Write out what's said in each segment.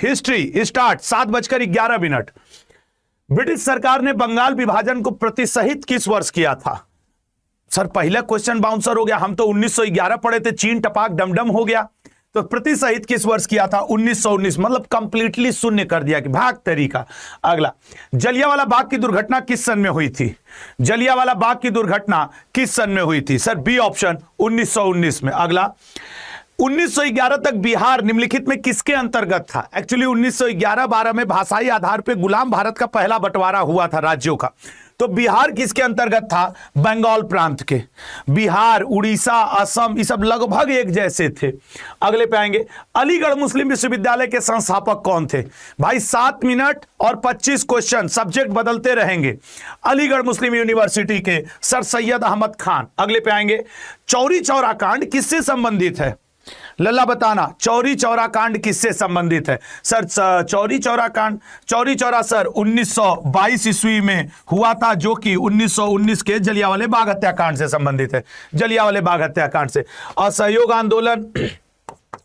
History start 7:11। British सरकार ने बंगाल विभाजन को प्रोत्साहित किस वर्ष किया था? सर पहला क्वेश्चन बाउंसर हो गया, हम तो 1911 पढ़े थे, चीन टपाक डमडम हो गया। तो प्रोत्साहित किस वर्ष किया था? 1919, मतलब कंप्लीटली शून्य कर दिया कि भाग तरीका। अगला, जलियांवाला बाग की दुर्घटना किस सन में हुई थी? जलियांवाला बाग की दुर्घटना किस सन में हुई थी? सर बी ऑप्शन 1919 में। अगला, 1911 तक बिहार निम्नलिखित में किसके अंतर्गत था? एक्चुअली 1911-12 में भाषाई आधार पर गुलाम भारत का पहला बंटवारा हुआ था राज्यों का। तो बिहार किसके अंतर्गत था? बंगाल प्रांत के। बिहार, उड़ीसा, असम, ये सब लगभग एक जैसे थे। अगले पे आएंगे, अलीगढ़ मुस्लिम विश्वविद्यालय के संस्थापक कौन थे? भाई 7 मिनट और 25 क्वेश्चन, सब्जेक्ट बदलते रहेंगे। अलीगढ़ मुस्लिम यूनिवर्सिटी के सर सैयद अहमद खान। अगले पे आएंगे, चौरी चौरा कांड किससे संबंधित है? लल्ला बताना, चौरी चौरा कांड किससे संबंधित है? सर चौरी चौरा सर 1922 ईस्वी में हुआ था, जो कि 1919 के जलियांवाले बाग हत्याकांड से संबंधित है। जलियांवाले बाग हत्याकांड से। असहयोग आंदोलन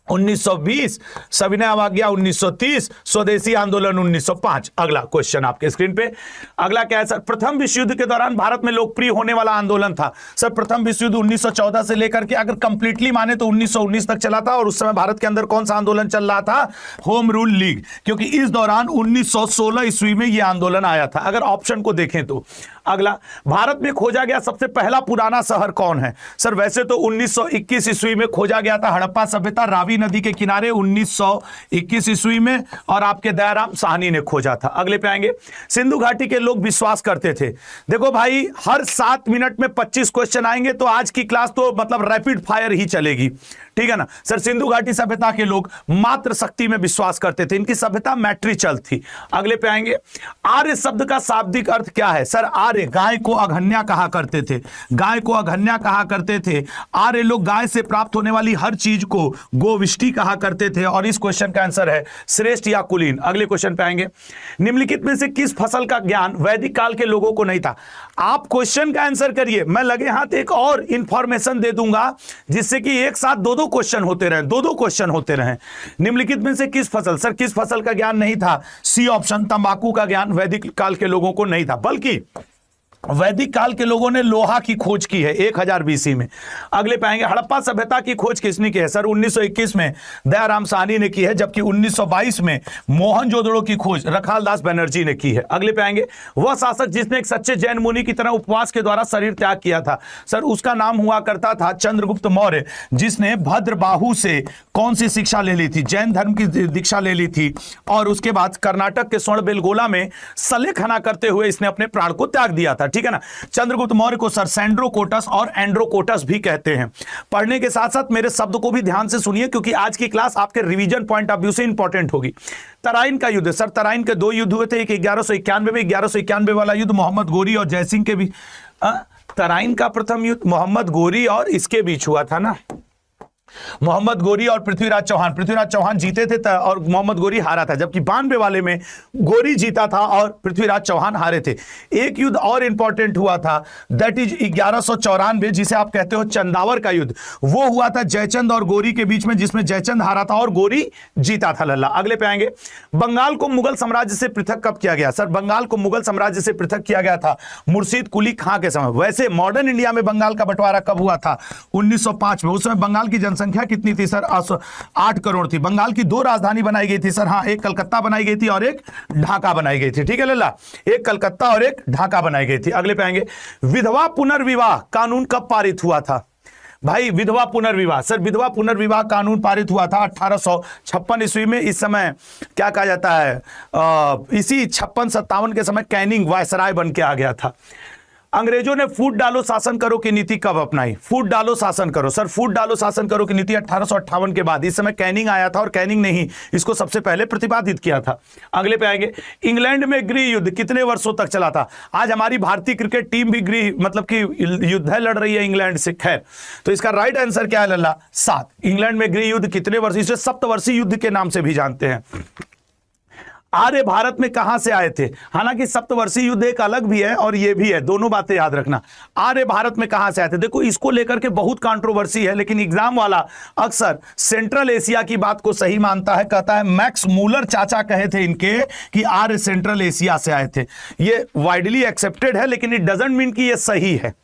1920, सविनय अवज्ञा 1930, स्वदेशी आंदोलन 1905। अगला क्वेश्चन आपके स्क्रीन पे। अगला क्या है सर? प्रथम विश्व युद्ध के दौरान भारत में लोकप्रिय होने वाला आंदोलन था। सर प्रथम विश्व युद्ध 1914 से लेकर के अगर कंप्लीटली माने तो 1919 तक चला था। और उस समय भारत के अंदर कौन सा आंदोलन चल रहा था? होम रूल लीग, क्योंकि इस दौरान 1916 ईस्वी में यह आंदोलन आया था, अगर ऑप्शन को देखें तो। अगला, भारत में खोजा गया सबसे पहला पुराना शहर कौन है? सर वैसे तो 1921 ईस्वी में खोजा गया था हड़प्पा सभ्यता, रावी नदी के किनारे 1921 ईस्वी में, और आपके दयाराम साहनी ने खोजा था। अगले पे आएंगे, सिंधु घाटी के लोग विश्वास करते थे। देखो भाई, हर 7 मिनट में 25 क्वेश्चन आएंगे, तो आज की क्लास तो मतलब रैपिड फायर ही चलेगी, ठीक है ना। सर सिंधु घाटी सभ्यता के लोग मात्र शक्ति में विश्वास करते थे, इनकी सभ्यता मैट्रिचल थी। अगले पे आएंगे, आर्य शब्द का शाब्दिक अर्थ क्या है? सर आर्य गाय को अघन्या कहा करते थे, गाय को अघन्या कहा करते थे। आर्य लोग गाय से प्राप्त होने वाली हर चीज को गोविष्टि कहा करते थे। और इस क्वेश्चन का आंसर है श्रेष्ठ या कुलीन। अगले क्वेश्चन पे आएंगे, निम्नलिखित में से किस फसल का ज्ञान वैदिक काल के लोगों को नहीं था? आप क्वेश्चन का आंसर करिए, मैं लगे हाथ एक और इंफॉर्मेशन दे दूंगा, जिससे कि एक साथ दो क्वेश्चन होते रहे। निम्नलिखित में से किस फसल, सर किस फसल का ज्ञान नहीं था? सी ऑप्शन, तंबाकू का ज्ञान वैदिक काल के लोगों को नहीं था, बल्कि वैदिक काल के लोगों ने लोहा की खोज की है 1000 बीसी में। अगले पाएंगे, हड़प्पा सभ्यता की खोज किसने की है? सर 1921 में दयाराम साहनी ने की है, जबकि 1922 में मोहनजोदड़ो की खोज रखालदास बनर्जी ने की है। अगले पाएंगे, वह शासक जिसने एक सच्चे जैन मुनि की तरह उपवास के द्वारा शरीर त्याग किया था। सर उसका नाम हुआ करता था चंद्रगुप्त मौर्य, जिसने भद्रबाहु से कौन सी शिक्षा ले ली थी? जैन धर्म की दीक्षा ले ली थी। और उसके बाद कर्नाटक के स्वर्णबेलगोला में सलेखना करते हुए इसने अपने प्राण को त्याग दिया था, ठीक है ना। चंद्रगुप्त मौर्य को सर सैंड्रोकोटस और एंड्रोकोटस भी कहते हैं। पढ़ने के साथ साथ मेरे शब्द को भी ध्यान से सुनिए, क्योंकि आज की क्लास आपके रिवीजन पॉइंट ऑफ व्यू से इंपॉर्टेंट होगी। तराइन का युद्ध, सर तराइन के 2 युद्ध हुए थे, एक 1191 में, 1191 वाला युद्ध मोहम्मद गोरी और जयसिंह के बीच। तराइन का प्रथम युद्ध मोहम्मद गोरी और इसके बीच हुआ था ना, मोहम्मद गोरी और पृथ्वीराज चौहान जीते थे और मोहम्मद गोरी हारा था, जबकि 92 वाले में गोरी जीता था और पृथ्वीराज चौहान हारे थे। एक युद्ध और इंपॉर्टेंट हुआ था, दैट इज 1194, जिसे आप कहते हो चंदावर का युद्ध। वो हुआ था जयचंद और गोरी के बीच में, जिसमें जयचंद हारा था और गोरी जीता था लल्ला। अगले पे आएंगे, बंगाल को मुगल साम्राज्य से पृथक कब किया गया? सर बंगाल को मुगल साम्राज्य से पृथक किया गया था मुर्शीद कुली खां के समय। वैसे मॉडर्न इंडिया में बंगाल का बंटवारा कब हुआ था? 1905 में। उस समय बंगाल की जनसंख्या कितनी थी? सर 8 करोड़ थी। बंगाल की 2 राजधानी बनाई गई थी सर, हाँ, एक कलकत्ता बनाई गई थी और एक ढाका बनाई गई थी, ठीक है लल्ला, एक कलकत्ता और एक ढाका बनाई गई थी। अगले पे आएंगे, विधवा पुनर्विवाह कानून कब पारित हुआ था? भाई विधवा पुनर्विवाह, सर विधवा पुनर्विवाह कानून पारित हुआ था 1856 ईस्वी में। इस समय क्या कहा जाता है, इसी 56-57 के समय कैनिंग वायसराय बन के आ गया था। अंग्रेजों ने फूट डालो शासन करो की नीति कब अपनाई? फूट डालो शासन करो, सर फूट डालो शासन करो की नीति 1858 के बाद। इस समय कैनिंग आया था और कैनिंग ने ही इसको सबसे पहले प्रतिपादित किया था। अगले पे आएंगे, इंग्लैंड में गृह युद्ध कितने वर्षों तक चला था? आज हमारी भारतीय क्रिकेट टीम भी गृह मतलब कि युद्ध लड़ रही है इंग्लैंड से। खैर, तो इसका राइट आंसर क्या है लल्ला? 7। इंग्लैंड में गृह युद्ध कितने वर्ष, इसे सप्तवर्षीय युद्ध के नाम से भी जानते हैं। आर्य भारत में कहां से आए थे? हालांकि सप्तवर्षीय युद्ध एक अलग भी है और ये भी है, दोनों बातें याद रखना। आर्य भारत में कहां से आए थे? देखो इसको लेकर के बहुत कंट्रोवर्सी है, लेकिन एग्जाम वाला अक्सर सेंट्रल एशिया की बात को सही मानता है, कहता है मैक्स मूलर चाचा कहे थे इनके कि आर्य सेंट्रल एशिया से आए थे। ये वाइडली एक्सेप्टेड है, लेकिन इट डजंट मीन कि ये सही है।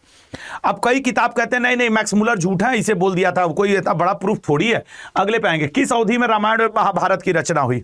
अब कई किताब कहते हैं नहीं नहीं मैक्स मूलर झूठा है, इसे बोल दिया था, कोई इतना बड़ा प्रूफ थोड़ी है। अगले पे आएंगे, किस अवधि में रामायण और महाभारत की रचना हुई?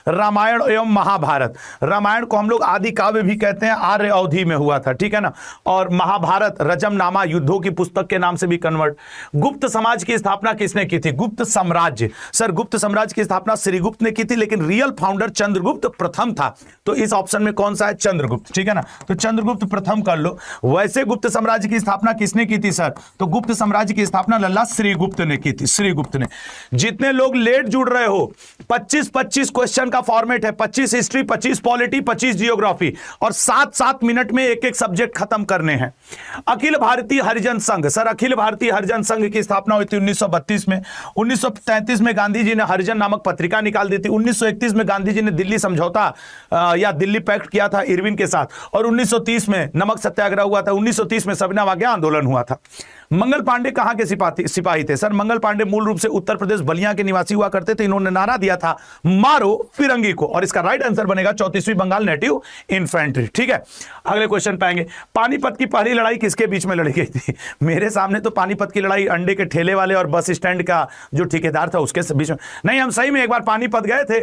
रामायण एवं महाभारत, रामायण को हम लोग आदि काव्य भी कहते हैं, आर्य अवधि में हुआ था, ठीक है ना। और महाभारत रजमनामा, युद्धों की पुस्तक के नाम से भी कन्वर्ट। गुप्त समाज की स्थापना किसने की थी? गुप्त साम्राज्य। सर गुप्त साम्राज्य की स्थापना श्रीगुप्त ने की थी, लेकिन रियल फाउंडर चंद्रगुप्त प्रथम था। तो इस ऑप्शन में कौन सा है? चंद्रगुप्त, ठीक है ना। तो चंद्रगुप्त प्रथम कर लो। वैसे गुप्त साम्राज्य की स्थापना किसने की थी सर? तो गुप्त साम्राज्य की स्थापना लल्ला श्रीगुप्त ने की थी, श्रीगुप्त ने। जितने लोग लेट जुड़ रहे हो, 25-25 क्वेश्चन का फॉर्मेट है, 25 हिस्ट्री, 25 पॉलिटी, 25 जियोग्राफी, और 7-7 मिनट में एक एक सब्जेक्ट खत्म करने हैं। अखिल भारतीय हरिजन संघ, सर अखिल भारतीय हरिजन संघ की स्थापना हुई थी 1932 में। 1933 में गांधी जी ने हरिजन नामक पत्रिका निकाल दी थी। 1931 में गांधी जी ने दिल्ली समझौता या दिल्ली पैक्ट किया था इरविन के साथ, और 1930 में नमक सत्याग्रह हुआ था। 1930 में सविनय अवज्ञा आंदोलन हुआ था। मंगल पांडे कहां के सिपाही थे? सर मंगल पांडे मूल रूप से उत्तर प्रदेश बलिया के निवासी हुआ करते थे। इन्होंने नारा दिया था मारो फिरंगी को, और इसका राइट आंसर बनेगा 34वीं बंगाल नेटिव इन्फेंट्री, ठीक है। अगले क्वेश्चन पाएंगे, पानीपत की पहली लड़ाई किसके बीच में लड़ी गई थी? मेरे सामने तो पानीपत की लड़ाई अंडे के ठेले वाले और बस स्टैंड का जो ठेकेदार था उसके बीच में। नहीं, हम सही में एक बार पानीपत गए थे।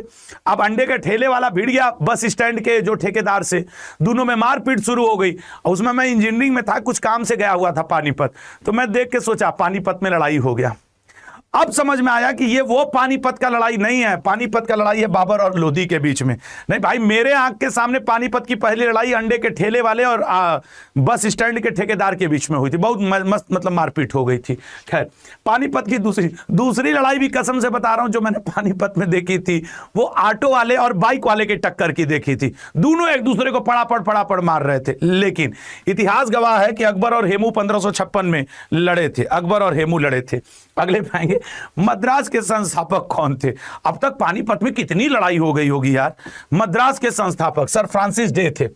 अब अंडे के ठेले वाला भिड़ गया बस स्टैंड के जो ठेकेदार से, दोनों में मारपीट शुरू हो गई। उसमें मैं इंजीनियरिंग में था, कुछ काम से गया हुआ था पानीपत, तो मैं देख के सोचा पानीपत में लड़ाई हो गया। अब समझ में आया कि ये वो पानीपत का लड़ाई नहीं है, पानीपत का लड़ाई है बाबर और लोधी के बीच में। नहीं भाई, मेरे आंख के सामने पानीपत की पहली लड़ाई अंडे के ठेले वाले और बस स्टैंड के ठेकेदार के बीच में हुई थी। बहुत मस्त मतलब मारपीट हो गई थी। खैर, पानीपत की दूसरी लड़ाई भी कसम से बता रहा हूं जो मैंने पानीपत में देखी थी, वो ऑटो वाले और बाइक वाले के टक्कर की देखी थी। दोनों एक दूसरे को पड़ापड़ मार रहे थे। लेकिन इतिहास गवाह है कि अकबर और हेमू 1556 में लड़े थे, अकबर और हेमू लड़े थे। अगले पाएंगे, मद्रास के संस्थापक कौन थे? अब तक पानीपत में कितनी लड़ाई हो गई होगी यार। मद्रास के संस्थापक सर फ्रांसिस डे थे।